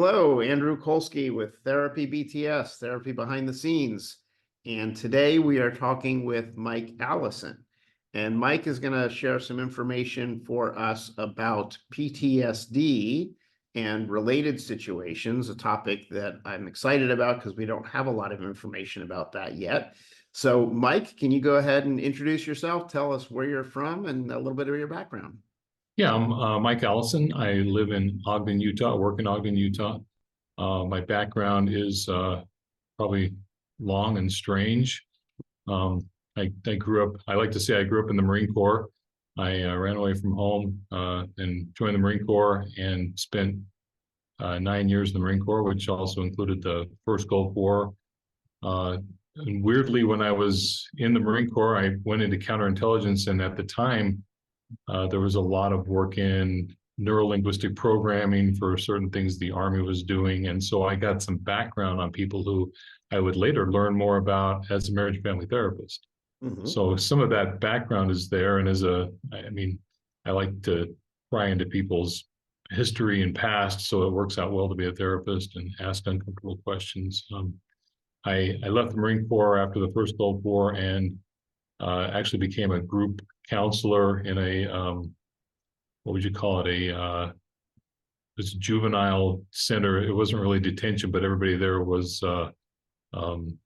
Hello, Andrew Kolsky with Therapy BTS, Therapy Behind the Scenes. And today we are talking with Mike Allison. And Mike is going to share some information for us about PTSD and related situations, a topic that I'm excited about because we don't have a lot of information about that yet. So, Mike, can you go ahead and introduce yourself? Tell us where you're from and a little bit of your background. Yeah, I'm Mike Allison. I live in Ogden, Utah, work in Ogden, Utah. My background is probably long and strange. I grew up, I like to say I grew up in the Marine Corps. I ran away from home and joined the Marine Corps and spent 9 years in the Marine Corps, which also included the first Gulf War. And weirdly, when I was in the Marine Corps, I went into counterintelligence, and at the time, there was a lot of work in neurolinguistic programming for certain things the Army was doing. And so I got some background on people who I would later learn more about as a marriage and family therapist. Mm-hmm. So some of that background is there. And I like to pry into people's history and past, so it works out well to be a therapist and ask uncomfortable questions. I left the Marine Corps after the first Gulf War and actually became a group counselor in a what would you call it, a this juvenile center. It wasn't really detention, but everybody there was on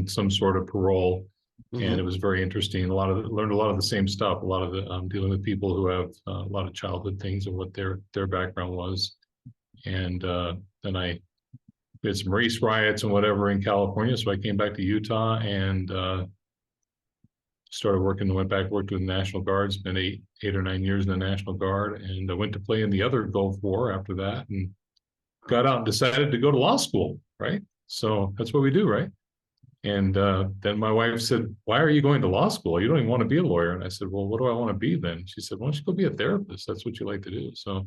some sort of parole. Mm-hmm. And it was very interesting. Learned a lot of the same stuff, a lot of the dealing with people who have a lot of childhood things and what their background was. And then I did some race riots and whatever in California, so I came back to Utah and started working, worked with the National Guard, spent eight or 9 years in the National Guard, and I went to play in the other Gulf War after that, and got out and decided to go to law school, right? So that's what we do, right? And then my wife said, "Why are you going to law school? You don't even want to be a lawyer." And I said, "Well, what do I want to be then?" She said, "Why don't you go be a therapist? That's what you like to do." So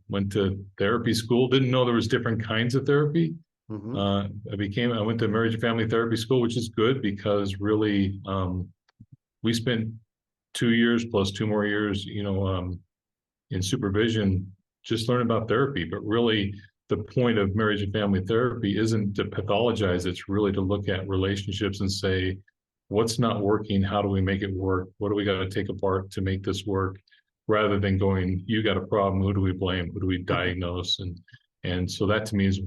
went to therapy school, didn't know there was different kinds of therapy. Mm-hmm. I went to marriage and family therapy school, which is good because really we spent 2 years plus 2 more years, in supervision, just learning about therapy. But really, the point of marriage and family therapy isn't to pathologize. It's really to look at relationships and say, what's not working? How do we make it work? What do we got to take apart to make this work? Rather than going, you got a problem, who do we blame? Who do we diagnose? And so that to me is a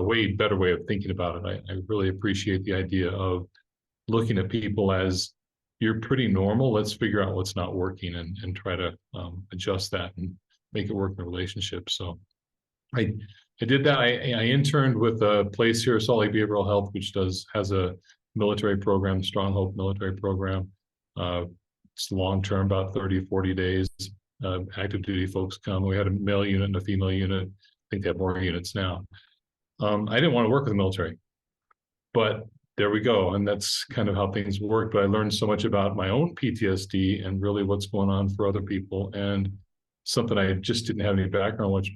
way better way of thinking about it. I really appreciate the idea of looking at people as, you're pretty normal, let's figure out what's not working and try to adjust that and make it work in a relationship. So I did that. I interned with a place here, Salt Lake Behavioral Health, which has a military program, Strong Hope military program. It's long-term, about 30, 40 days. Active duty folks come. We had a male unit and a female unit. I think they have more units now. I didn't want to work with the military, but there we go. And that's kind of how things work. But I learned so much about my own PTSD and really what's going on for other people. And something I just didn't have any background, which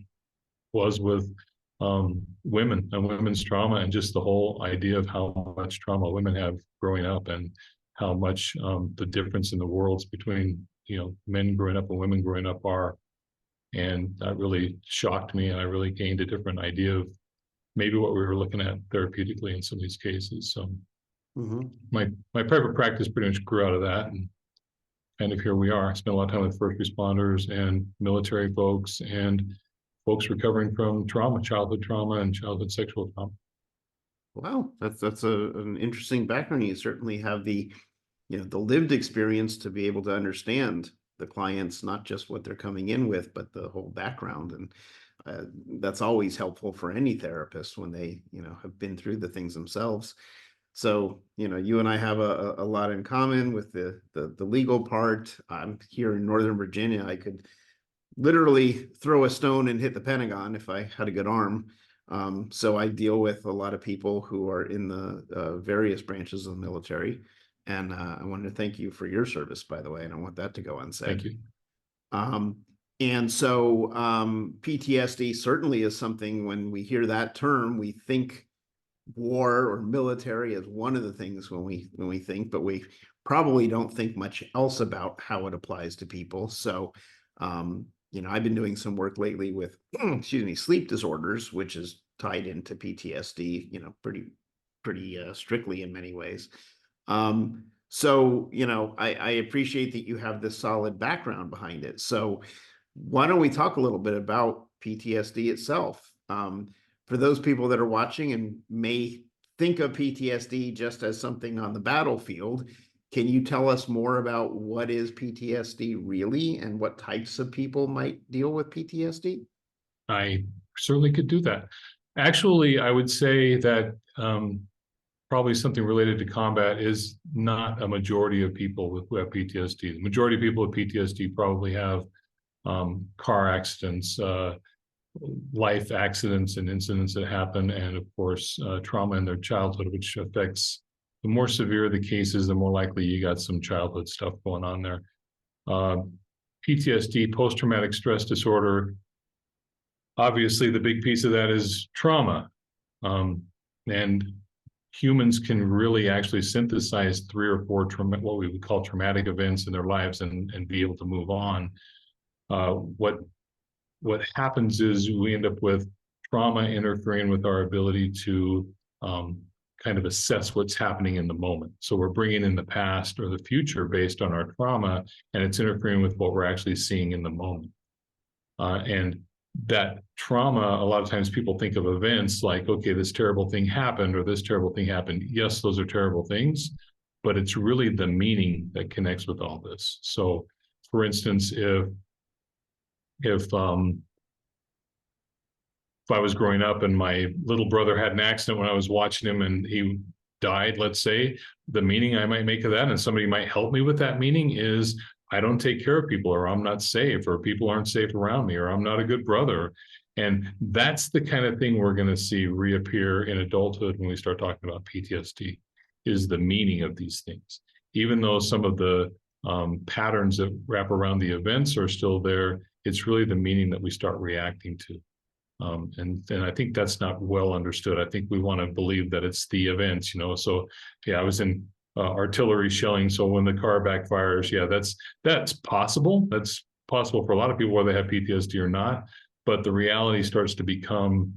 was with women and women's trauma, and just the whole idea of how much trauma women have growing up and how much the difference in the worlds between, men growing up and women growing up are. And that really shocked me. And I really gained a different idea of maybe what we were looking at therapeutically in some of these cases. So mm-hmm. my private practice pretty much grew out of that. And kind of here we are. I spent a lot of time with first responders and military folks and folks recovering from trauma, childhood trauma and childhood sexual trauma. Wow, that's an interesting background. You certainly have the lived experience to be able to understand the clients, not just what they're coming in with, but the whole background. And that's always helpful for any therapist when they, have been through the things themselves. So, you and I have a lot in common with the legal part. I'm here in Northern Virginia. I could literally throw a stone and hit the Pentagon if I had a good arm. So I deal with a lot of people who are in the various branches of the military. And I wanted to thank you for your service, by the way. And I want that to go unsaid. Thank you. And so PTSD certainly is something, when we hear that term, we think war or military as one of the things when we think, but we probably don't think much else about how it applies to people. So I've been doing some work lately with, excuse me, sleep disorders, which is tied into PTSD, pretty strictly in many ways. So, I appreciate that you have this solid background behind it. So why don't we talk a little bit about PTSD itself? For those people that are watching and may think of PTSD just as something on the battlefield, can you tell us more about what is PTSD really and what types of people might deal with PTSD? I certainly could do that. Actually, I would say that probably something related to combat is not a majority of people who have PTSD. The majority of people with PTSD probably have car accidents, life accidents and incidents that happen, and of course, trauma in their childhood, which affects, the more severe the cases, the more likely you got some childhood stuff going on there. Uh, PTSD, post-traumatic stress disorder, obviously the big piece of that is trauma. And humans can really actually synthesize 3 or 4 what we would call traumatic events in their lives and be able to move on. What happens is we end up with trauma interfering with our ability to kind of assess what's happening in the moment. So we're bringing in the past or the future based on our trauma, and it's interfering with what we're actually seeing in the moment. And that trauma, a lot of times people think of events like, okay, this terrible thing happened or this terrible thing happened. Yes, those are terrible things, but it's really the meaning that connects with all this. So, for instance, if I was growing up and my little brother had an accident when I was watching him and he died, let's say, the meaning I might make of that, and somebody might help me with that meaning, is I don't take care of people, or I'm not safe, or people aren't safe around me, or I'm not a good brother. And that's the kind of thing we're going to see reappear in adulthood when we start talking about PTSD, is the meaning of these things. Even though some of the patterns that wrap around the events are still there, it's really the meaning that we start reacting to. And I think that's not well understood. I think we want to believe that it's the events, So, yeah, I was in artillery shelling. So when the car backfires, yeah, that's possible. That's possible for a lot of people, whether they have PTSD or not. But the reality starts to become,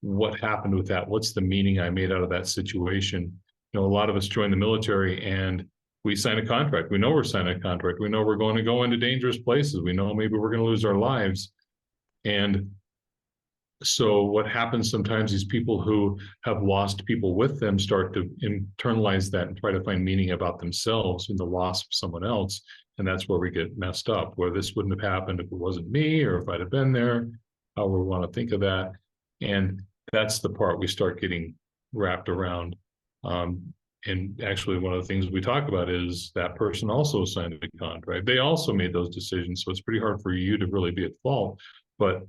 what happened with that? What's the meaning I made out of that situation? A lot of us join the military and we sign a contract. We know we're signing a contract. We know we're going to go into dangerous places. We know maybe we're going to lose our lives. And so what happens sometimes, these people who have lost people with them start to internalize that and try to find meaning about themselves in the loss of someone else. And that's where we get messed up, where this wouldn't have happened if it wasn't me, or if I'd have been there, how we want to think of that. And that's the part we start getting wrapped around. And actually, one of the things we talk about is that person also signed a contract. They also made those decisions. So it's pretty hard for you to really be at fault. But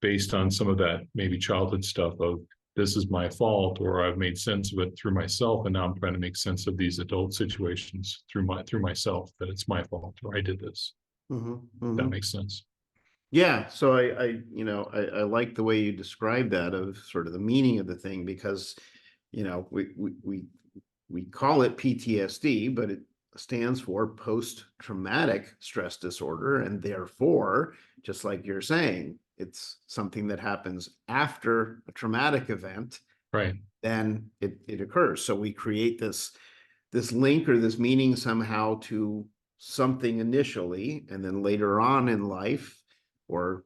based on some of that maybe childhood stuff of, this is my fault, or I've made sense of it through myself, and now I'm trying to make sense of these adult situations through myself, that it's my fault, or I did this. That makes sense. Yeah, so I like the way you describe that, of sort of the meaning of the thing, because we call it PTSD, but it stands for post-traumatic stress disorder, and therefore, just like you're saying, it's something that happens after a traumatic event, right? Then it occurs. So we create this link or this meaning somehow to something initially, and then later on in life, or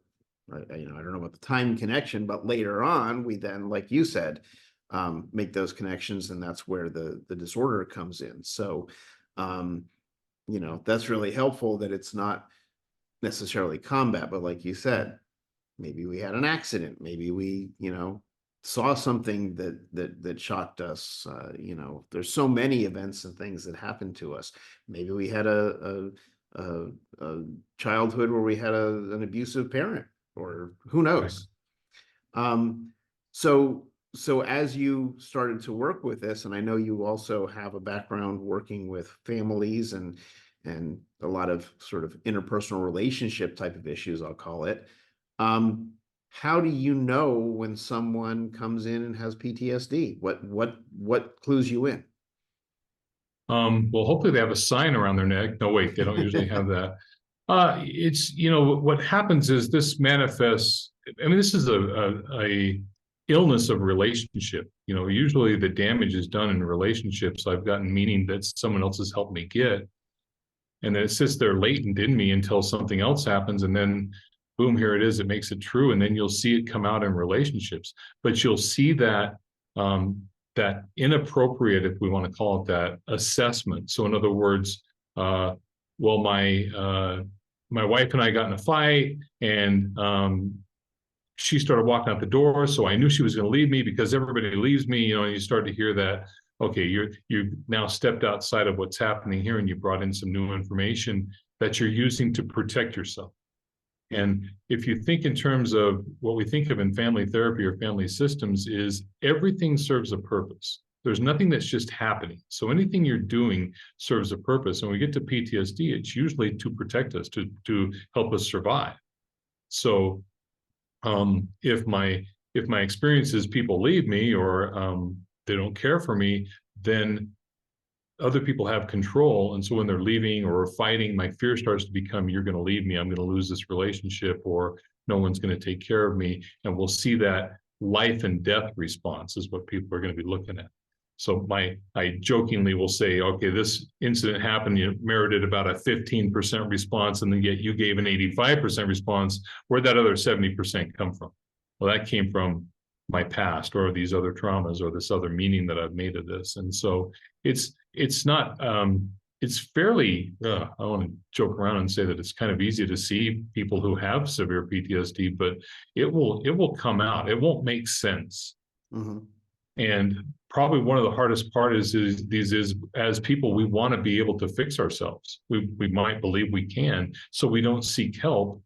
I don't know about the time connection, but later on we then, like you said, make those connections, and that's where the disorder comes in. So that's really helpful, that it's not necessarily combat, but like you said, maybe we had an accident, maybe we saw something that shocked us. There's so many events and things that happen to us. Maybe we had a childhood where we had an abusive parent, or who knows. Right. So as you started to work with this, and I know you also have a background working with families and a lot of sort of interpersonal relationship type of issues, I'll call it. How do you know when someone comes in and has PTSD? What clues you in? Well, hopefully they have a sign around their neck. No, wait, they don't usually have that. It's, what happens is this manifests. I mean, this is a illness of relationship. Usually the damage is done in relationships. I've gotten meaning that someone else has helped me get, and then it sits there latent in me until something else happens, and then boom, here it is. It makes it true, and then you'll see it come out in relationships. But you'll see that that inappropriate, if we want to call it that, assessment. So in other words, well, my wife and I got in a fight, and she started walking out the door, so I knew she was going to leave me because everybody leaves me, and you start to hear that, okay, you now stepped outside of what's happening here, and you brought in some new information that you're using to protect yourself. And if you think in terms of what we think of in family therapy or family systems, is everything serves a purpose. There's nothing that's just happening. So anything you're doing serves a purpose. And when we get to PTSD, it's usually to protect us, to help us survive. So if my experience is people leave me, or they don't care for me, then other people have control. And so when they're leaving or fighting, my fear starts to become, you're going to leave me, I'm going to lose this relationship, or no one's going to take care of me. And we'll see that life and death response is what people are going to be looking at. So I jokingly will say, okay, this incident happened, you merited about a 15% response, and then yet you gave an 85% response. Where'd that other 70% come from? Well, that came from my past, or these other traumas, or this other meaning that I've made of this. And so it's not, it's fairly, I want to joke around and say that it's kind of easy to see people who have severe PTSD, but it will come out. It won't make sense. Mm-hmm. And probably one of the hardest part is as people, we want to be able to fix ourselves. We might believe we can, so we don't seek help.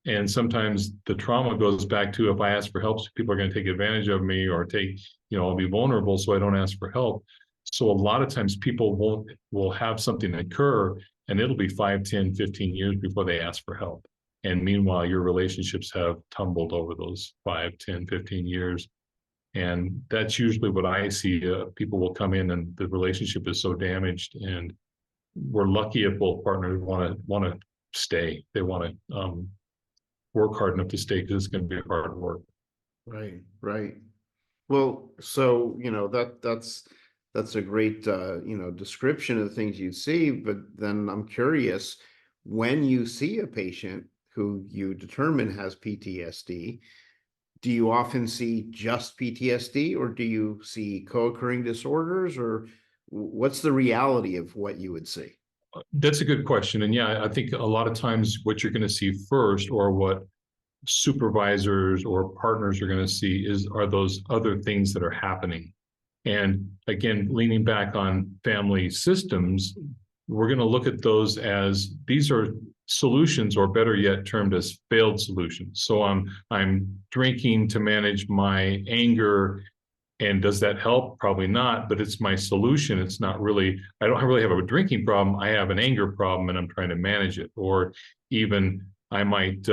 And sometimes the trauma goes back to, if I ask for help, people are going to take advantage of me, or I'll be vulnerable, so I don't ask for help. So a lot of times people will have something occur, and it'll be 5, 10, 15 years before they ask for help. And meanwhile, your relationships have tumbled over those 5, 10, 15 years. And that's usually what I see. People will come in and the relationship is so damaged, and we're lucky if both partners want to stay. They want to work hard enough to stay, because it's going to be hard work. Right, right. Well, so that's a great description of the things you see. But then I'm curious, when you see a patient who you determine has PTSD, do you often see just PTSD, or do you see co-occurring disorders, or what's the reality of what you would see? That's a good question. And yeah, I think a lot of times what you're going to see first, or what supervisors or partners are going to see, are those other things that are happening. And again, leaning back on family systems, we're going to look at those as, these are solutions, or better yet, termed as failed solutions. So I'm drinking to manage my anger, and does that help? Probably not, but it's my solution. It's not really, I don't really have a drinking problem, I have an anger problem, and I'm trying to manage it. Or even I might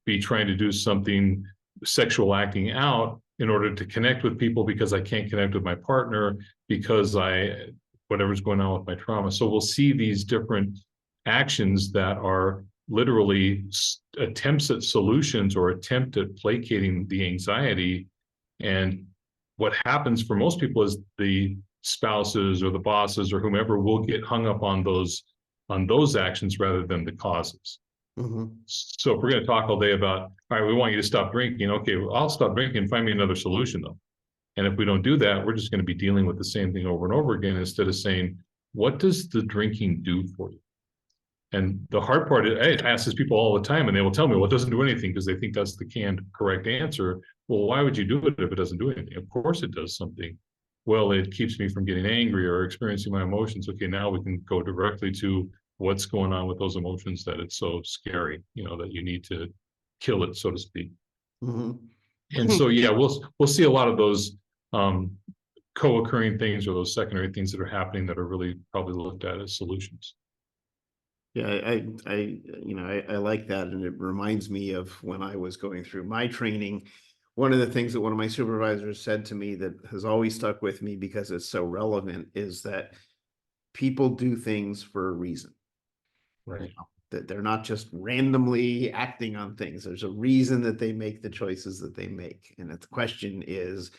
be trying to do something, sexual acting out, in order to connect with people, because I can't connect with my partner because whatever's going on with my trauma. So we'll see these different actions that are literally attempts at solutions, or attempt at placating the anxiety. And what happens for most people is the spouses or the bosses or whomever will get hung up on those actions rather than the causes. Mm-hmm. So if we're going to talk all day about, all right, we want you to stop drinking. Okay, well, I'll stop drinking. Find me another solution, though. And if we don't do that, we're just going to be dealing with the same thing over and over again, instead of saying, what does the drinking do for you? And the hard part is, I ask these people all the time, and they will tell me, well, it doesn't do anything, because they think that's the canned correct answer. Well, why would you do it if it doesn't do anything? Of course it does something. Well, it keeps me from getting angry or experiencing my emotions. Okay, now we can go directly to what's going on with those emotions, that it's so scary, that you need to kill it, so to speak. Mm-hmm. And so, yeah, we'll see a lot of those co-occurring things, or those secondary things that are happening, that are really probably looked at as solutions. Yeah, I like that, and it reminds me of when I was going through my training. One of the things that one of my supervisors said to me that has always stuck with me, because it's so relevant, is that people do things for a reason. You Right. know, that they're not just randomly acting on things. There's a reason that they make the choices that they make. And the question is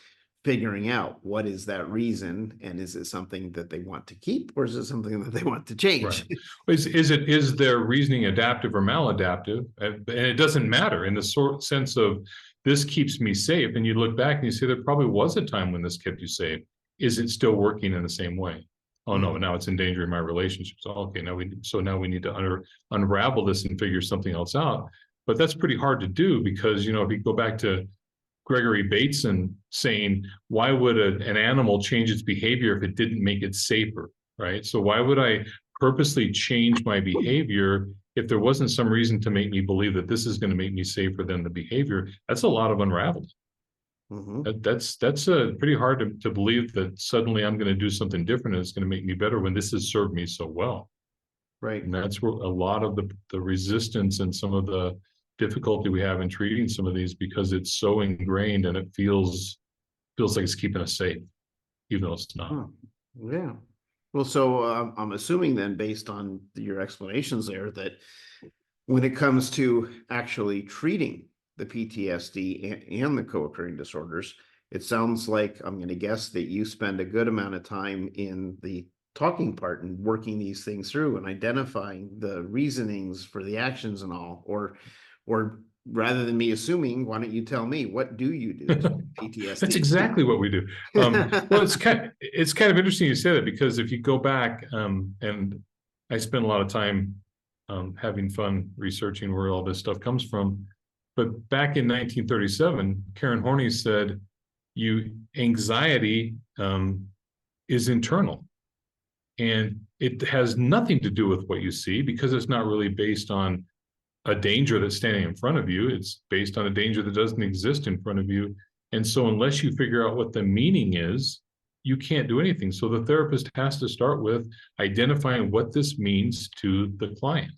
figuring out what is that reason, and is it something that they want to keep, or is it something that they want to Right. change? Is their reasoning adaptive or maladaptive? And it doesn't matter in the sense of this keeps me safe. And you look back and you say there probably was a time when this kept you safe. Is it still working in the same way? Oh no, now it's endangering my relationships. Okay, now we need to unravel this and figure something else out. But that's pretty hard to do because if you go back to Gregory Bateson saying, why would an animal change its behavior if it didn't make it safer, right? So why would I purposely change my behavior if there wasn't some reason to make me believe that this is going to make me safer than the behavior? That's a lot of unraveling. Mm-hmm. That's pretty hard to believe that suddenly I'm going to do something different and it's going to make me better when this has served me so well. Right. And that's where a lot of the resistance and some of the difficulty we have in treating some of these, because it's so ingrained and it feels like it's keeping us safe, even though it's not. Huh. Yeah. Well, so I'm assuming then, based on your explanations there, that when it comes to actually treating the PTSD and the co-occurring disorders, it sounds like, I'm going to guess, that you spend a good amount of time in the talking part and working these things through and identifying the reasonings for the actions and all, or rather than me assuming, why don't you tell me, what do you do for That's PTSD? exactly what we do. Well, it's kind of interesting you say that, because if you go back, and I spend a lot of time having fun researching where all this stuff comes from. But back in 1937, Karen Horney said, anxiety is internal. And it has nothing to do with what you see, because it's not really based on a danger that's standing in front of you. It's based on a danger that doesn't exist in front of you. And so unless you figure out what the meaning is, you can't do anything. So the therapist has to start with identifying what this means to the client.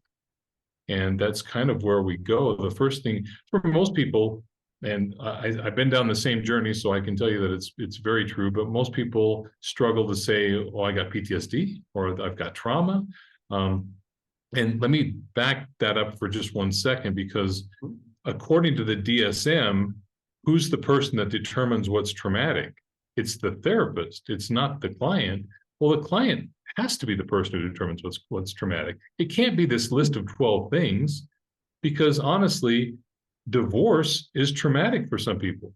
And that's kind of where we go. The first thing for most people, and I've been down the same journey, so I can tell you that it's very true, but most people struggle to say, oh, I got PTSD or I've got trauma. And let me back that up for just 1 second, because according to the DSM, who's the person that determines what's traumatic? It's the therapist. It's not the client. Well, the client has to be the person who determines what's traumatic. It can't be this list of 12 things, because honestly, divorce is traumatic for some people.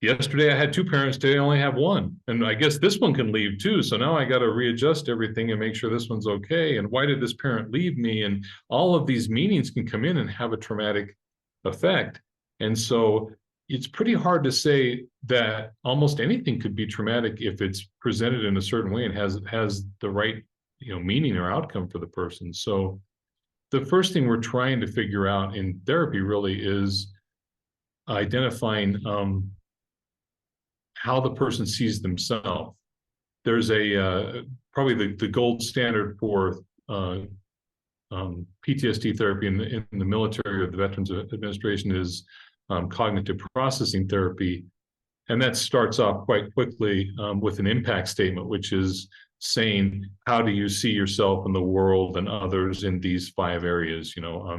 Yesterday I had 2 parents, today I only have 1. And I guess this one can leave too. So now I got to readjust everything and make sure this one's okay. And why did this parent leave me? And all of these meanings can come in and have a traumatic effect. And so it's pretty hard to say that almost anything could be traumatic if it's presented in a certain way and has the right, meaning or outcome for the person. So the first thing we're trying to figure out in therapy really is identifying how the person sees themselves. There's probably the gold standard for PTSD therapy in the military or the Veterans Administration is cognitive processing therapy. And that starts off quite quickly with an impact statement, which is saying, how do you see yourself in the world and others in these 5 areas,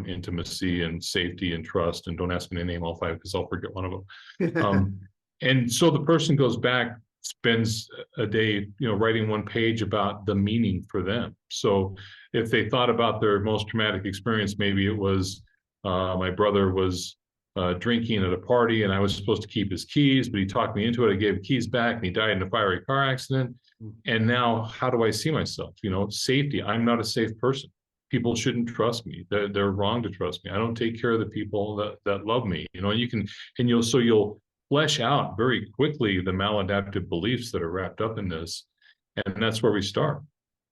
intimacy and safety and trust. And don't ask me to name all 5 because I'll forget one of them. And so the person goes back, spends a day, writing 1 page about the meaning for them. So if they thought about their most traumatic experience, maybe it was my brother was drinking at a party and I was supposed to keep his keys, but he talked me into it. I gave the keys back and he died in a fiery car accident. And now how do I see myself? Safety. I'm not a safe person. People shouldn't trust me. They're wrong to trust me. I don't take care of the people that love me. You'll flesh out very quickly the maladaptive beliefs that are wrapped up in this. And that's where we start.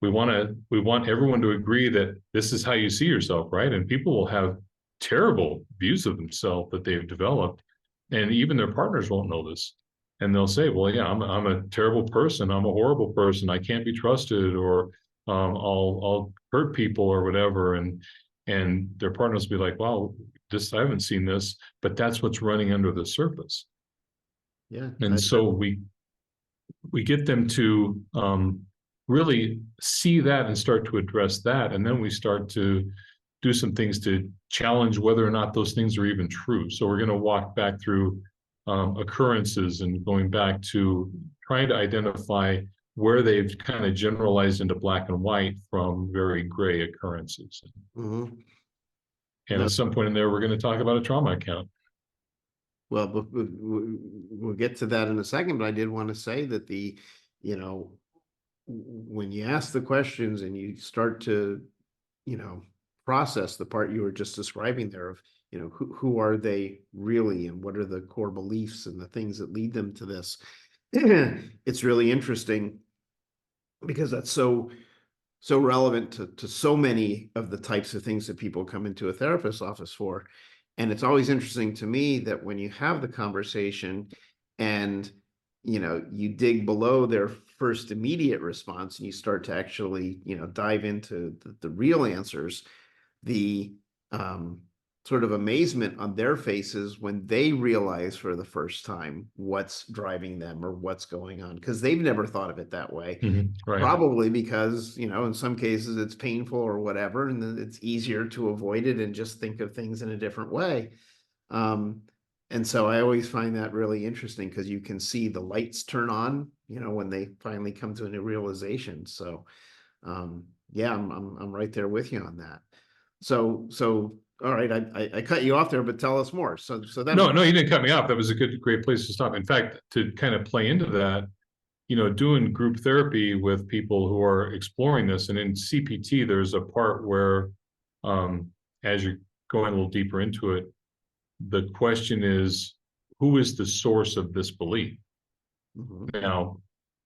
We want everyone to agree that this is how you see yourself, right? And people will have terrible views of themselves that they've developed, and even their partners won't know this. And they'll say, well, yeah, I'm a terrible person. I'm a horrible person. I can't be trusted, or I'll hurt people or whatever. And their partners will be like, wow, I haven't seen this, but that's what's running under the surface. Yeah. And so we get them to really see that and start to address that. And then we start to do some things to challenge whether or not those things are even true. So we're going to walk back through occurrences and going back to trying to identify where they've kind of generalized into black and white from very gray occurrences. Mm-hmm. And No, at some point in there, we're going to talk about a trauma account. well, we'll get to that in a second, but I did want to say that you know, when you ask the questions and you start to, process the part you were just describing there of, who are they really and what are the core beliefs and the things that lead them to this, it's really interesting because that's so relevant to so many of the types of things that people come into a therapist's office for. And it's always interesting to me that when you have the conversation and you dig below their first immediate response and you start to actually dive into the real answers, the sort of amazement on their faces when they realize for the first time what's driving them or what's going on, because they've never thought of it that way. Right. Probably because, in some cases it's painful or whatever, and then it's easier to avoid it and just think of things in a different way. And so I always find that really interesting because you can see the lights turn on, when they finally come to a new realization. So, yeah, I'm right there with you on that. So, all right, I cut you off there, but tell us more. So then, No, you didn't cut me off. That was a great place to stop. In fact, to kind of play into that, doing group therapy with people who are exploring this, and in CPT, there's a part where, as you're going a little deeper into it, the question is, who is the source of this belief? Mhm. Now,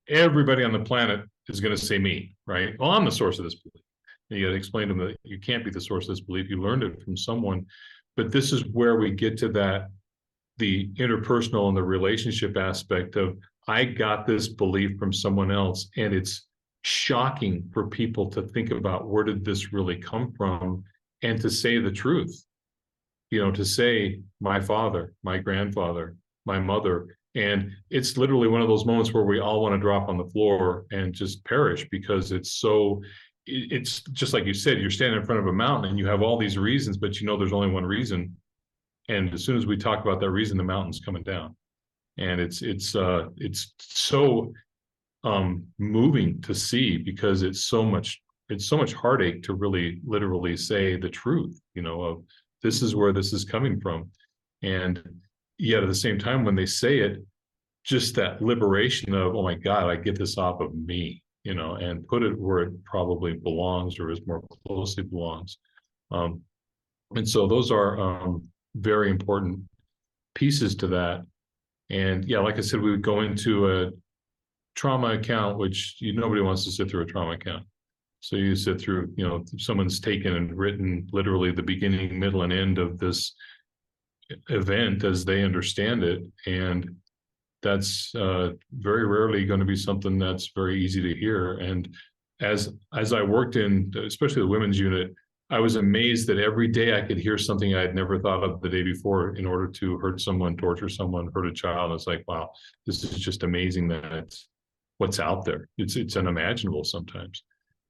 everybody on the planet is going to say me, right? Well, I'm the source of this belief. And you got to explain to them that you can't be the source of this belief. You learned it from someone. But this is where we get to the interpersonal and the relationship aspect of, I got this belief from someone else. And it's shocking for people to think about, where did this really come from? And to say the truth, to say my father, my grandfather, my mother. And it's literally one of those moments where we all want to drop on the floor and just perish, because it's just like you said, you're standing in front of a mountain and you have all these reasons, but there's only one reason. And as soon as we talk about that reason, the mountain's coming down. And it's so moving to see, because it's so much heartache to really literally say the truth, of this is where this is coming from. And yet at the same time, when they say it, just that liberation of, oh my God, I get this off of me, and put it where it probably belongs, or is more closely belongs. And so those are very important pieces to that. And yeah, like I said, we would go into a trauma account, which nobody wants to sit through a trauma account. So you sit through, someone's taken and written literally the beginning, middle, and end of this event as they understand it. And that's very rarely going to be something that's very easy to hear. And as I worked in, especially the women's unit, I was amazed that every day I could hear something I had never thought of the day before in order to hurt someone, torture someone, hurt a child. It's like, wow, this is just amazing that it's what's out there. It's unimaginable sometimes.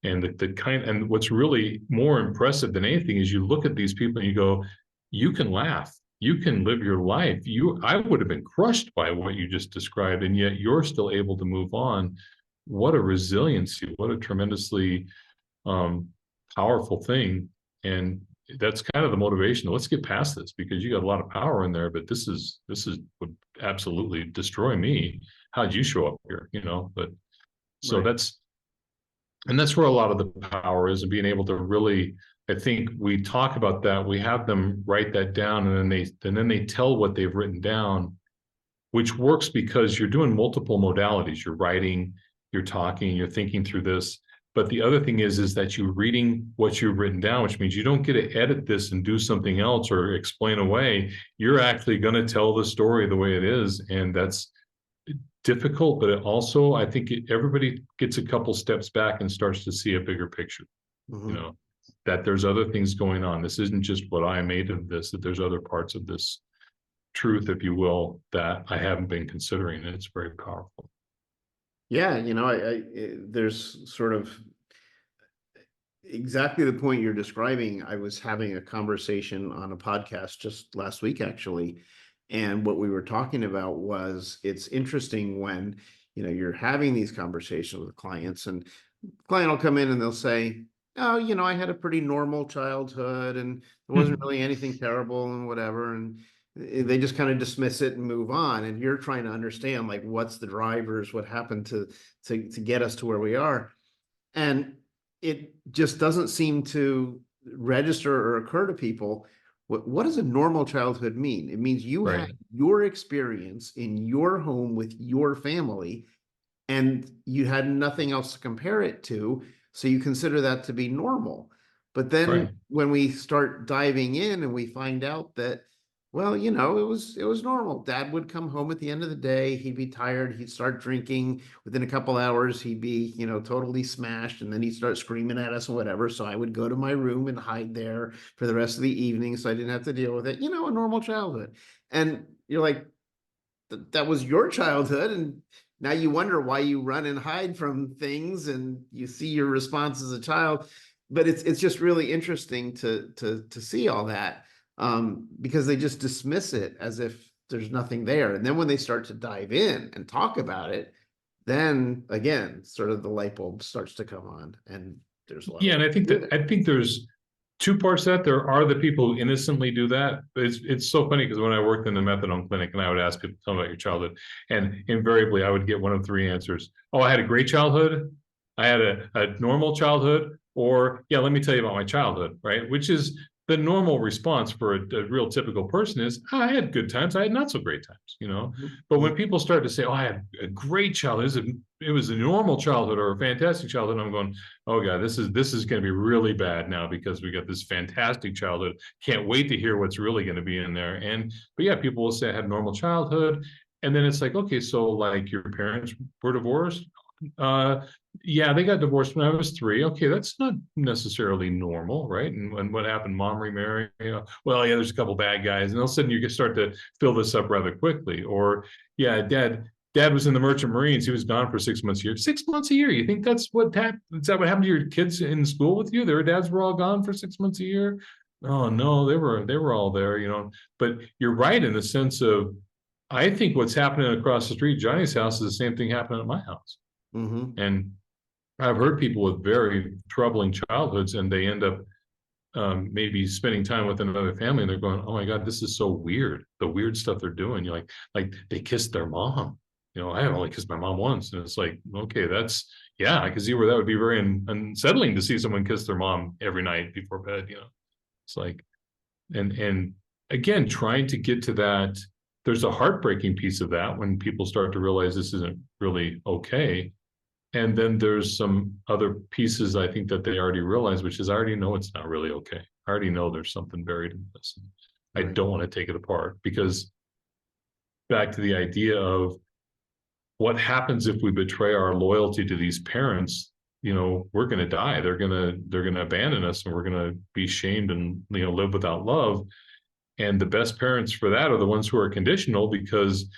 And and what's really more impressive than anything is you look at these people and you go, you can laugh, you can live your life. I would have been crushed by what you just described, and yet you're still able to move on. What a resiliency, what a tremendously powerful thing. And that's kind of the motivation. Let's get past this, because you got a lot of power in there, but this would absolutely destroy me. How'd you show up here? But so Right. that's where a lot of the power is, and being able to really, I think we talk about that. We have them write that down, and then they tell what they've written down, which works because you're doing multiple modalities. You're writing, you're talking, you're thinking through this. But the other thing is that you're reading what you've written down, which means you don't get to edit this and do something else or explain away. You're actually going to tell the story the way it is. And that's difficult, but it also, I think everybody gets a couple steps back and starts to see a bigger picture, Mhm. that there's other things going on. This isn't just what I made of this, that there's other parts of this truth, if you will, that I haven't been considering. And it's very powerful. Yeah, there's sort of exactly the point you're describing. I was having a conversation on a podcast just last week, actually. And what we were talking about was it's interesting when, you're having these conversations with clients, and client will come in and they'll say, "Oh, I had a pretty normal childhood and there wasn't really anything terrible and whatever." And they just kind of dismiss it and move on. And you're trying to understand, like, what's the drivers, what happened to get us to where we are. And it just doesn't seem to register or occur to people. What does a normal childhood mean? It means you had Right, your experience in your home with your family, and you had nothing else to compare it to. So you consider that to be normal. But then right, when we start diving in and we find out that, well, it was normal. Dad would come home at the end of the day, he'd be tired, he'd start drinking. Within a couple hours, he'd be, totally smashed, and then he'd start screaming at us or whatever. So I would go to my room and hide there for the rest of the evening so I didn't have to deal with it. A normal childhood. And you're like, that was your childhood, and now you wonder why you run and hide from things, and you see your response as a child. But it's just really interesting to see all that, because they just dismiss it as if there's nothing there, and then when they start to dive in and talk about it, then again sort of the light bulb starts to come on, and there's a lot of yeah. And I think with that it. I think there's two parts to that. There are the people who innocently do that, but it's so funny because when I worked in the methadone clinic and I would ask people, tell me about your childhood, and invariably I would get one of three answers. Oh, I had a great childhood, I had a normal childhood, or yeah, let me tell you about my childhood, right? Which is the normal response for a real typical person is, oh, I had good times, I had not so great times. But Mhm. when people start to say, oh, I had a great childhood, it was a normal childhood or a fantastic childhood, I'm going, oh god, this is going to be really bad now because we got this fantastic childhood. Can't wait to hear what's really going to be in there. But yeah, people will say I had a normal childhood, and then it's like, okay, so like your parents were divorced. Uh, yeah, they got divorced when I was 3. Okay, that's not necessarily normal, right? And what happened? Mom remarried. Well, yeah, there's a couple bad guys, and all of a sudden you can start to fill this up rather quickly. Or yeah, dad was in the merchant marines. He was gone for 6 months a year. 6 months a year. You think that's what happened? Is that what happened to your kids in school with you? Their dads were all gone for 6 months a year. Oh no, they were all there. But you're right in the sense of, I think what's happening across the street, Johnny's house, is the same thing happening at my house. Mhm. And I've heard people with very troubling childhoods, and they end up maybe spending time with another family, and they're going, "Oh my God, this is so weird. The weird stuff they're doing." You're like they kissed their mom. I have only kissed my mom once, and it's like, okay, yeah, I can see where that would be very unsettling to see someone kiss their mom every night before bed. It's like, and again, trying to get to that. There's a heartbreaking piece of that when people start to realize this isn't really okay. And then there's some other pieces I think that they already realize, which is I already know it's not really okay. I already know there's something buried in this. I Right. don't want to take it apart because back to the idea of what happens if we betray our loyalty to these parents, we're going to die. They're going to abandon us, and we're going to be shamed and live without love. And the best parents for that are the ones who are conditional, because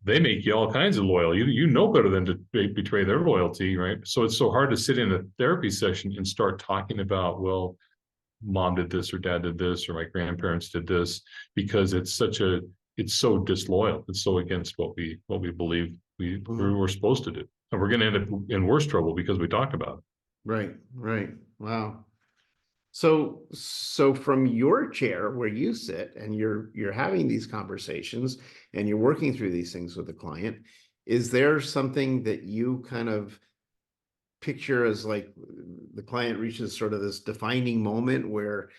they make you all kinds of loyal. You know better than to betray their loyalty, right? So it's so hard to sit in a therapy session and start talking about, well, mom did this or dad did this or my grandparents did this, because it's so disloyal. It's so against what we believe Mhm. we're supposed to do, and we're going to end up in worse trouble because we talk about it. Right. Right. Wow. So from your chair where you sit and you're having these conversations and you're working through these things with the client, is there something that you kind of picture as, like, the client reaches sort of this defining moment where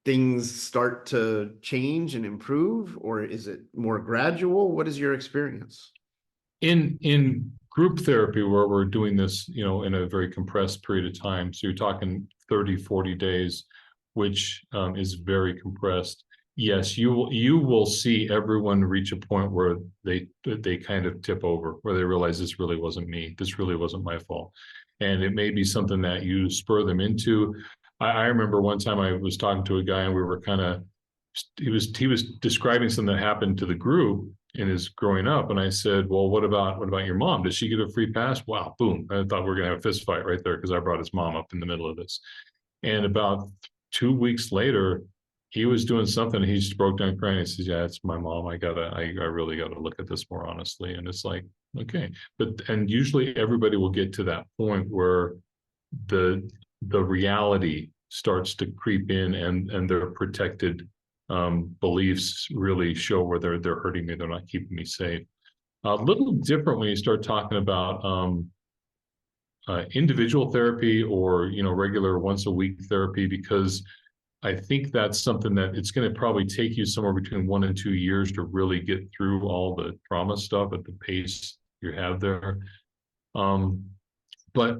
things start to change and improve, or is it more gradual? What is your experience? In group therapy, where we're doing this in a very compressed period of time, so you're talking 30-40 days, which is very compressed. Yes, you will see everyone reach a point where they kind of tip over, where they realize this really wasn't me, this really wasn't my fault. And it may be something that you spur them into. I remember one time I was talking to a guy, and we were kind of he was describing something that happened to the group, in his growing up. And I said, well, what about your mom? Did she get a free pass? Wow, boom. I thought we were gonna have a fist fight right there because I brought his mom up in the middle of this. And about 2 weeks later, he was doing something. He just broke down crying. He says, "Yeah, it's my mom. I really gotta look at this more honestly." And it's like, okay, and usually everybody will get to that point where the reality starts to creep in, and their protected beliefs really show where they're hurting me. They're not keeping me safe. A little different when you start talking about individual therapy or regular once a week therapy, because I think that's something that it's going to probably take you somewhere between 1 and 2 years to really get through all the trauma stuff at the pace you have there. But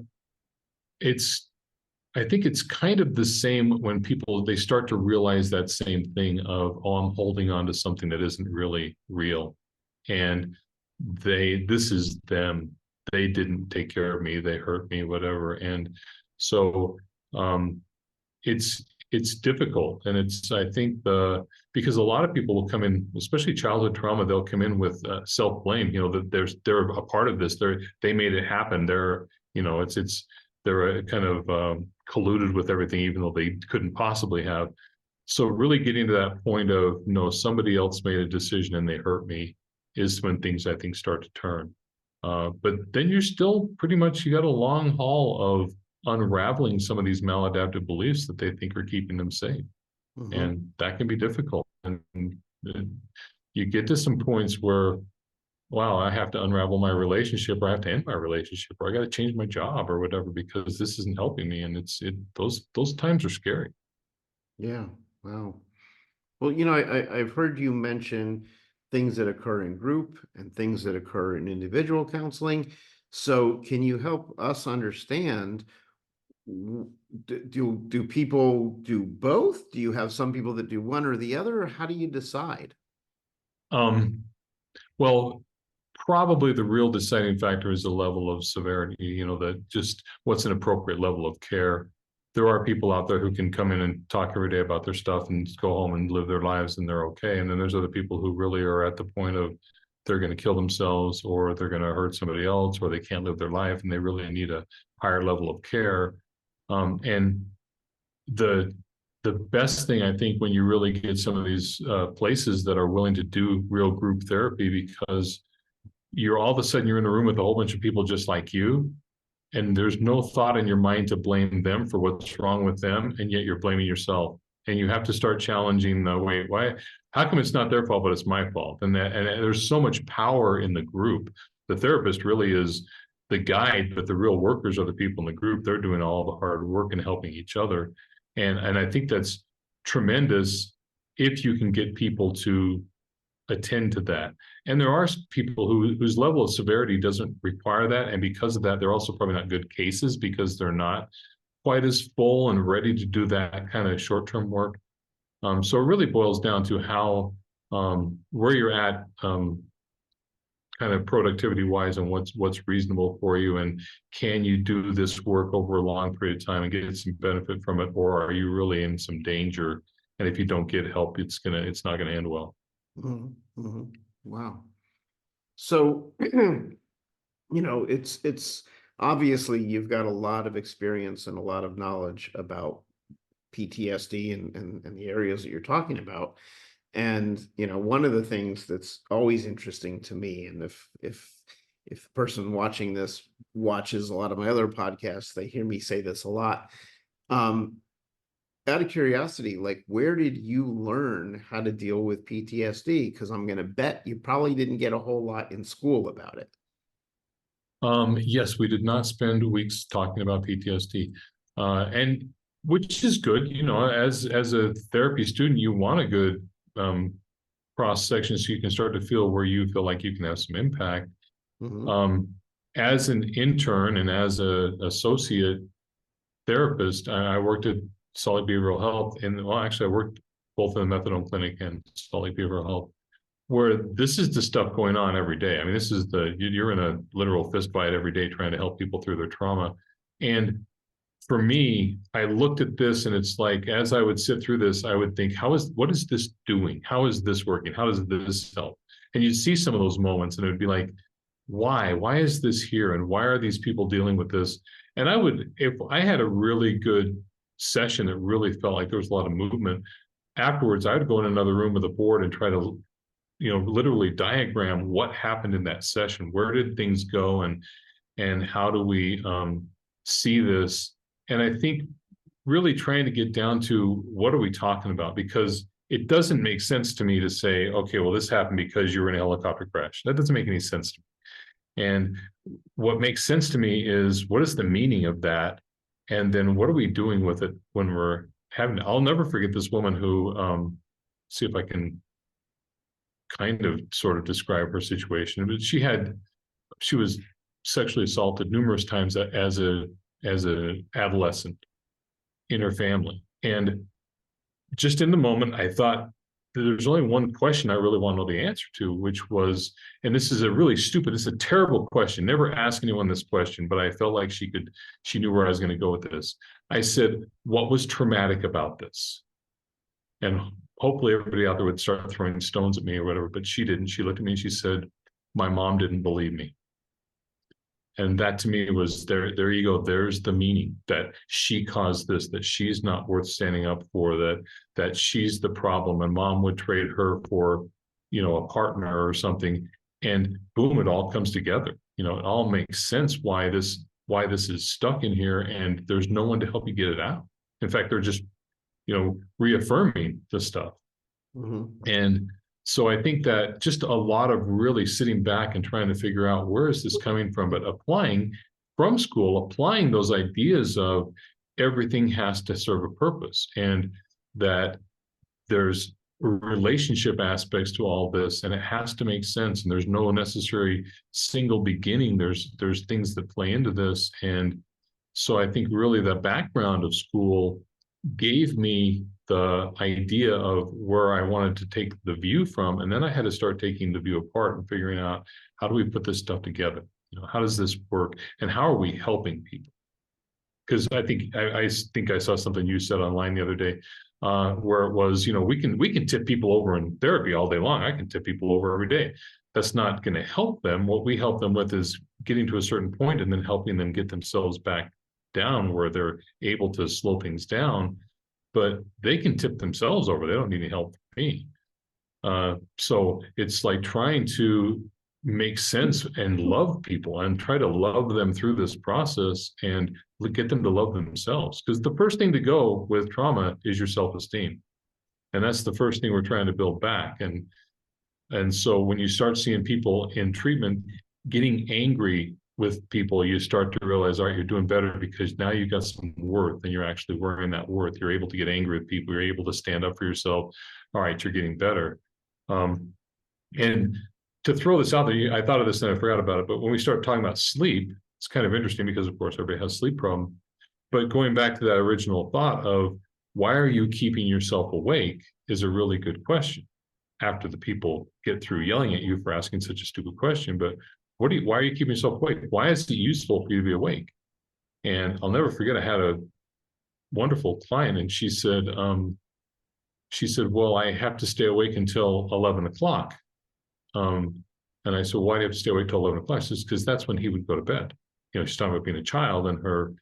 I think it's kind of the same when people, they start to realize that same thing of, oh, I'm holding on to something that isn't really real. And this is them. They didn't take care of me. They hurt me, whatever. And so it's difficult. And I think because a lot of people will come in, especially childhood trauma, they'll come in with self-blame, that they're a part of this. They made it happen. They're kind of colluded with everything, even though they couldn't possibly have. So really getting to that point of, no, somebody else made a decision and they hurt me, is when things, I think, start to turn. But then you're still pretty much, you got a long haul of unraveling some of these maladaptive beliefs that they think are keeping them safe. Mm-hmm. And that can be difficult. And you get to some points where, wow, I have to unravel my relationship, or I have to end my relationship, or I got to change my job or whatever, because this isn't helping me. And those times are scary. Yeah. Wow. Well, I've heard you mention things that occur in group and things that occur in individual counseling. So can you help us understand, do people do both? Do you have some people that do one or the other? Or how do you decide? Well, probably the real deciding factor is the level of severity, that just what's an appropriate level of care. There are people out there who can come in and talk every day about their stuff and go home and live their lives and they're okay. And then there's other people who really are at the point of they're going to kill themselves, or they're going to hurt somebody else, or they can't live their life and they really need a higher level of care. And the best thing, I think, when you really get some of these places that are willing to do real group therapy, because you're all of a sudden you're in a room with a whole bunch of people just like you, and there's no thought in your mind to blame them for what's wrong with them, and yet you're blaming yourself. And you have to start challenging the why, how come it's not their fault but it's my fault? And there's so much power in the group. The therapist really is the guide, but the real workers are the people in the group. They're doing all the hard work and helping each other. And I think that's tremendous if you can get people to attend to that. And there are people whose level of severity doesn't require that. And because of that, they're also probably not good cases, because they're not quite as full and ready to do that kind of short-term work. So it really boils down to how, where you're at, kind of productivity wise, and what's reasonable for you, and can you do this work over a long period of time and get some benefit from it, or are you really in some danger? And if you don't get help, it's not gonna end well. Mm-hmm. Mm-hmm. Wow. So, it's obviously you've got a lot of experience and a lot of knowledge about PTSD and the areas that you're talking about. And, one of the things that's always interesting to me, and if the person watching this watches a lot of my other podcasts, they hear me say this a lot. Out of curiosity, like, where did you learn how to deal with PTSD? Because I'm going to bet you probably didn't get a whole lot in school about it. Yes, we did not spend weeks talking about PTSD, and which is good. As a therapy student, you want a good cross section so you can start to feel where you feel like you can have some impact. Mm-hmm. As an intern and as an associate therapist, I worked at Salt Lake Behavioral Health, and actually, I worked both in the methadone clinic and Salt Lake Behavioral Health, where this is the stuff going on every day. I mean, this is you're in a literal fist fight every day trying to help people through their trauma. And for me, I looked at this, and it's like, as I would sit through this, I would think, what is this doing? How is this working? How does this help? And you'd see some of those moments and it would be like, why is this here? And why are these people dealing with this? And I would, if I had a really good session that really felt like there was a lot of movement, afterwards, I would go in another room with a board and try to, literally diagram what happened in that session. Where did things go, and how do we see this? And I think really trying to get down to what are we talking about? Because it doesn't make sense to me to say, okay, well, this happened because you were in a helicopter crash. That doesn't make any sense to me. And what makes sense to me is, what is the meaning of that? And then what are we doing with it when we're having, I'll never forget this woman who, see if I can kind of sort of describe her situation, but she was sexually assaulted numerous times as a adolescent in her family. And just in the moment, I thought there's only one question I really want to know the answer to, which was, and this is a terrible question. Never ask anyone this question, but I felt like she knew where I was going to go with this. I said, what was traumatic about this? And hopefully everybody out there would start throwing stones at me or whatever, but she didn't. She looked at me and she said, my mom didn't believe me. And that to me was, there you go. There's the meaning, that she caused this, that she's not worth standing up for, that she's the problem, and mom would trade her for, a partner or something. And boom, it all comes together. It all makes sense why this is stuck in here, and there's no one to help you get it out. In fact, they're just, reaffirming the stuff. Mm-hmm. And so I think that just a lot of really sitting back and trying to figure out, where is this coming from, but applying from school, applying those ideas of everything has to serve a purpose, and that there's relationship aspects to all this, and it has to make sense, and there's no necessary single beginning. There's things that play into this. And so I think really the background of school gave me the idea of where I wanted to take the view from. And then I had to start taking the view apart and figuring out, how do we put this stuff together? How does this work? And how are we helping people? Because I think I saw something you said online the other day, where it was, we can tip people over in therapy all day long. I can tip people over every day. That's not going to help them. What we help them with is getting to a certain point and then helping them get themselves back down where they're able to slow things down. But they can tip themselves over. They don't need any help from me. So it's like trying to make sense and love people and try to love them through this process and get them to love themselves. Because the first thing to go with trauma is your self-esteem. And that's the first thing we're trying to build back. And so when you start seeing people in treatment getting angry with people, you start to realize, all right, you're doing better because now you've got some worth and you're actually wearing that worth. You're able to get angry with people. You're able to stand up for yourself. All right, you're getting better. And to throw this out there, I thought of this and I forgot about it, but when we start talking about sleep, it's kind of interesting because, of course, everybody has sleep problem. But going back to that original thought of, why are you keeping yourself awake, is a really good question. After the people get through yelling at you for asking such a stupid question, but why are you keeping yourself awake? Why is it useful for you to be awake? And I'll never forget, I had a wonderful client, and she said, well, I have to stay awake until 11 o'clock. And I said, why do you have to stay awake till 11 o'clock? She says, because that's when he would go to bed. She's talking about being a child, and her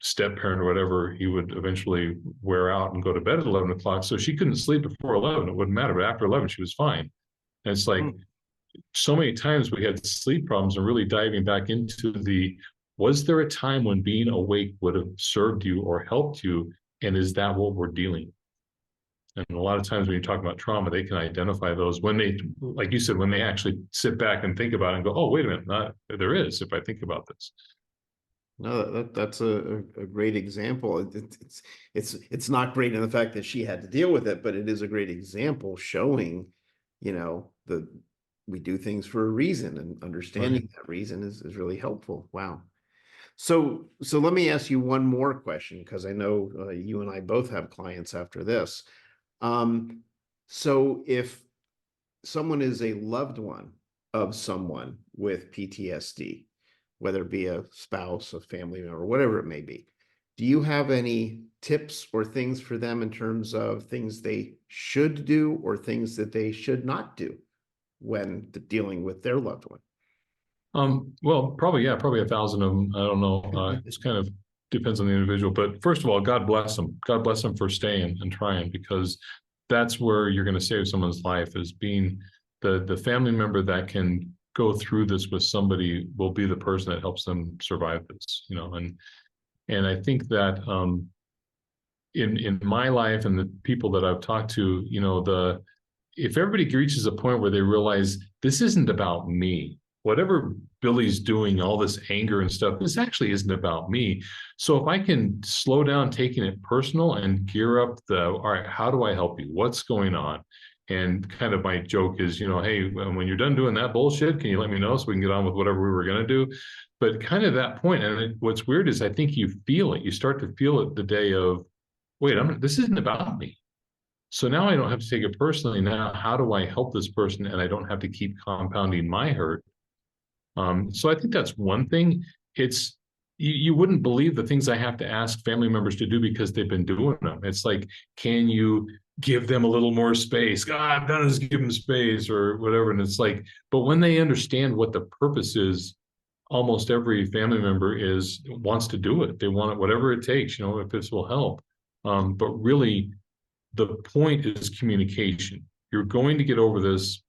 step parent or whatever, he would eventually wear out and go to bed at 11 o'clock. So she couldn't sleep before 11. It wouldn't matter. But after 11, she was fine. And it's like, so many times we had sleep problems, and really diving back into was there a time when being awake would have served you or helped you? And is that what we're dealing with? And a lot of times when you talk about trauma, they can identify those when they, like you said, when they actually sit back and think about it and go, oh, wait a minute, there is, if I think about this. No, that's a great example. It's not great in the fact that she had to deal with it, but it is a great example showing, we do things for a reason, and understanding that reason is really helpful. Wow. So let me ask you one more question, because I know you and I both have clients after this. So if someone is a loved one of someone with PTSD, whether it be a spouse, a family member, whatever it may be, do you have any tips or things for them in terms of things they should do or things that they should not do when dealing with their loved one? Well, probably, yeah, probably 1,000 of them. I don't know. It's kind of depends on the individual, but first of all, God bless them. God bless them for staying and trying, because that's where you're going to save someone's life, is being the family member that can go through this with somebody will be the person that helps them survive this, and I think that, in my life and the people that I've talked to, if everybody reaches a point where they realize this isn't about me, whatever Billy's doing, all this anger and stuff, this actually isn't about me. So if I can slow down taking it personal and gear up all right, how do I help you? What's going on? And kind of my joke is, hey, when you're done doing that bullshit, can you let me know so we can get on with whatever we were going to do? But kind of that point, and what's weird is I think you feel it. You start to feel it the day of, wait, this isn't about me. So now I don't have to take it personally. Now, how do I help this person? And I don't have to keep compounding my hurt. So I think that's one thing. It's you wouldn't believe the things I have to ask family members to do because they've been doing them. It's like, can you give them a little more space? God, I've done is give them space or whatever. And it's like, but when they understand what the purpose is, almost every family member wants to do it. They want it, whatever it takes, if this will help. But really, the point is communication. You're going to get over this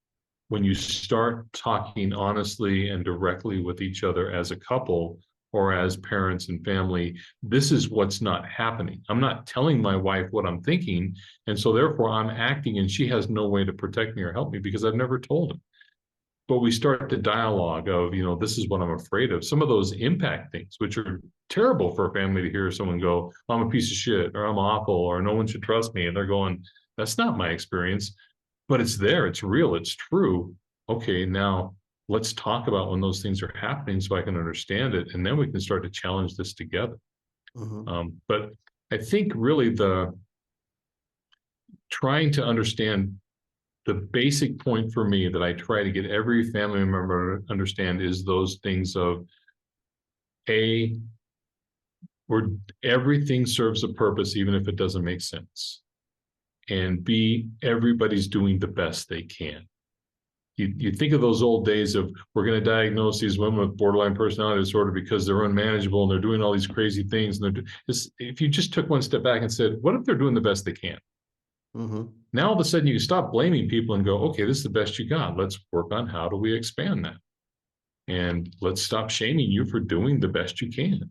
when you start talking honestly and directly with each other as a couple or as parents and family. This is what's not happening. I'm not telling my wife what I'm thinking, and so therefore I'm acting, and she has no way to protect me or help me because I've never told her. But we start the dialogue of, this is what I'm afraid of. Some of those impact things, which are terrible for a family to hear someone go, I'm a piece of shit, or I'm awful, or no one should trust me. And they're going, that's not my experience, but it's there. It's real. It's true. Okay, now let's talk about when those things are happening so I can understand it. And then we can start to challenge this together. But I think really trying to understand the basic point for me that I try to get every family member to understand is those things of where everything serves a purpose, even if it doesn't make sense. And B, everybody's doing the best they can. You think of those old days of, we're going to diagnose these women with borderline personality disorder because they're unmanageable and they're doing all these crazy things. And if you just took one step back and said, what if they're doing the best they can? Now, all of a sudden, you stop blaming people and go, okay, this is the best you got. Let's work on how do we expand that? And let's stop shaming you for doing the best you can.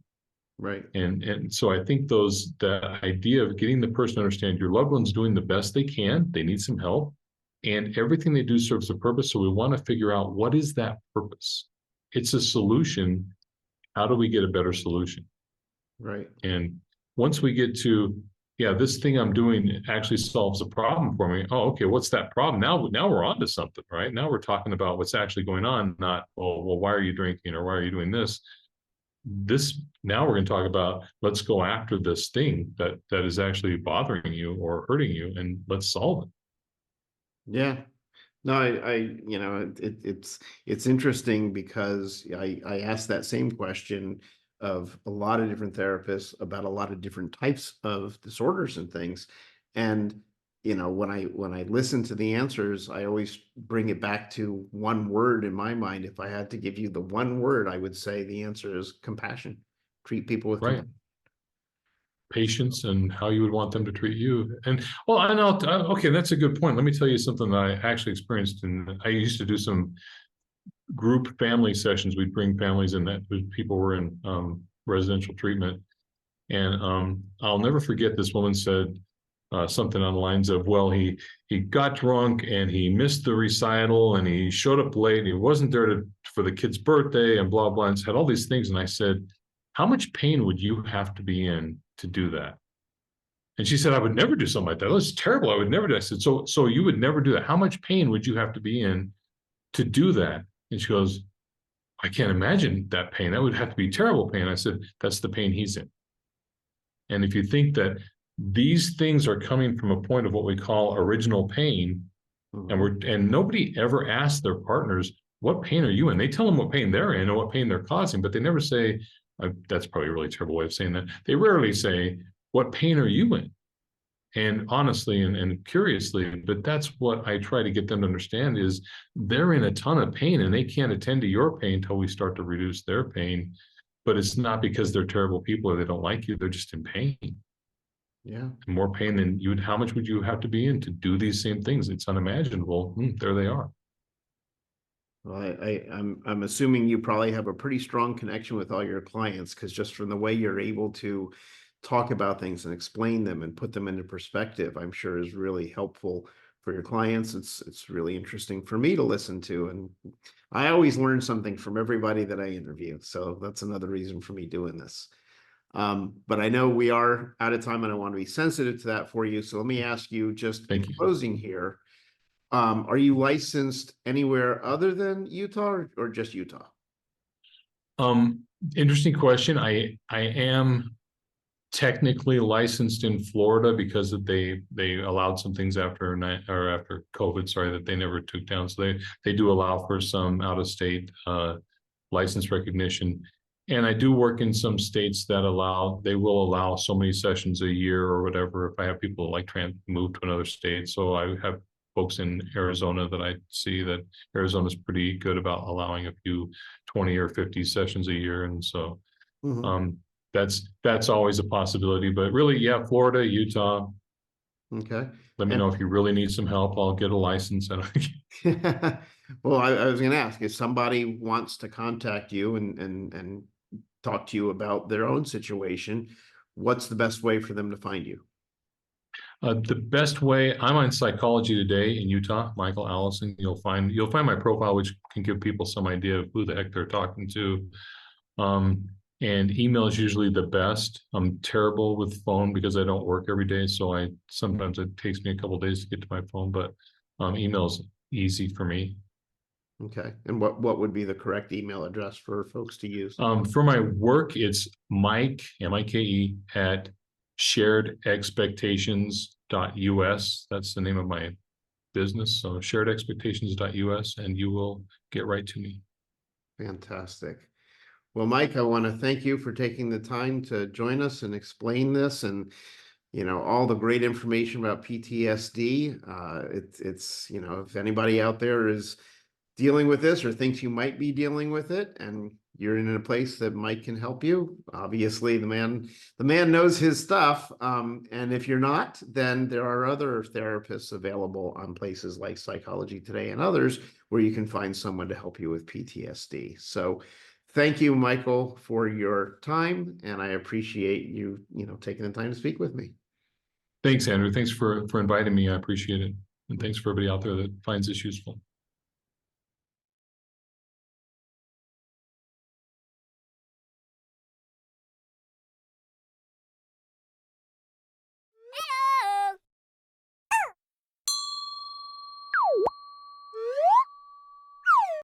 Right. And so I think the idea of getting the person to understand your loved one's doing the best they can, they need some help, and everything they do serves a purpose. So we want to figure out, what is that purpose? It's a solution. How do we get a better solution? Right. And once we get to, this thing I'm doing actually solves a problem for me. Oh, okay, what's that problem? Now we're on to something, right? Now we're talking about what's actually going on, not, oh, well, why are you drinking or why are you doing this? Now we're going to talk about, let's go after this thing that is actually bothering you or hurting you, and let's solve it. Yeah. No, it's interesting because I asked that same question of a lot of different therapists about a lot of different types of disorders and things. And, when I listen to the answers, I always bring it back to one word in my mind. If I had to give you the one word, I would say the answer is compassion. Treat people with Right. compassion. Patience and how you would want them to treat you. And well, I know, okay, that's a good point. Let me tell you something that I actually experienced. And I used to do some group family sessions. We'd bring families in that people were in residential treatment. And I'll never forget, this woman said something on the lines of, well, he got drunk and he missed the recital and he showed up late and he wasn't there for the kid's birthday and blah, blah, and said all these things. And I said, how much pain would you have to be in to do that? And she said, I would never do something like that. That was terrible. I would never do. I said, so you would never do that. How much pain would you have to be in to do that? And she goes, I can't imagine that pain. That would have to be terrible pain. I said, that's the pain he's in. And if you think that these things are coming from a point of what we call original pain, and nobody ever asks their partners, what pain are you in? They tell them what pain they're in and what pain they're causing, but they never say, that's probably a really terrible way of saying that. They rarely say, what pain are you in? And honestly and curiously, but that's what I try to get them to understand is they're in a ton of pain and they can't attend to your pain until we start to reduce their pain. But it's not because they're terrible people or they don't like you, they're just in pain. Yeah. More pain than you would, how much would you have to be in to do these same things? It's unimaginable. There they are. Well, I'm assuming you probably have a pretty strong connection with all your clients, because just from the way you're able to talk about things and explain them and put them into perspective, I'm sure is really helpful for your clients. It's really interesting for me to listen to, and I always learn something from everybody that I interview. So that's another reason for me doing this. But I know we are out of time, and I want to be sensitive to that for you. So let me ask you, just in Thank you. closing here, are you licensed anywhere other than Utah, or just Utah? Um, Interesting question. I am technically licensed in Florida because they allowed some things after after COVID, sorry, that they never took down. So they do allow for some out of state license recognition. And I do work in some states that they will allow so many sessions a year or whatever if I have people like move to another state. So I have folks in Arizona that I see that Arizona's pretty good about allowing a few 20 or 50 sessions a year. And so Mhm. um, that's always a possibility. But really, yeah, Florida, Utah. Okay. Let me And know if you really need some help. I'll get a license. well, I was going to ask, if somebody wants to contact you and talk to you about their own situation, what's the best way for them to find you? The best way, I'm on Psychology Today in Utah, Michael Allison. You'll find my profile, which can give people some idea of who the heck they're talking to. Um, and email is usually the best. I'm terrible with phone because I don't work every day, so I sometimes it takes me a couple days to get to my phone. But email is easy for me. Okay. And what would be the correct email address for folks to use? For my work, it's Mike, M-I-K-E, at sharedexpectations.us. That's the name of my business. So sharedexpectations.us, and you will get right to me. Fantastic. Well, Mike, I want to thank you for taking the time to join us and explain this, and all the great information about PTSD. It's if anybody out there is dealing with this or thinks you might be dealing with it, and you're in a place that Mike can help you, obviously the man knows his stuff. And if you're not, then there are other therapists available on places like Psychology Today and others where you can find someone to help you with PTSD. So thank you, Michael, for your time, and I appreciate you taking the time to speak with me. Thanks, Andrew. Thanks for inviting me. I appreciate it. And thanks for everybody out there that finds this useful.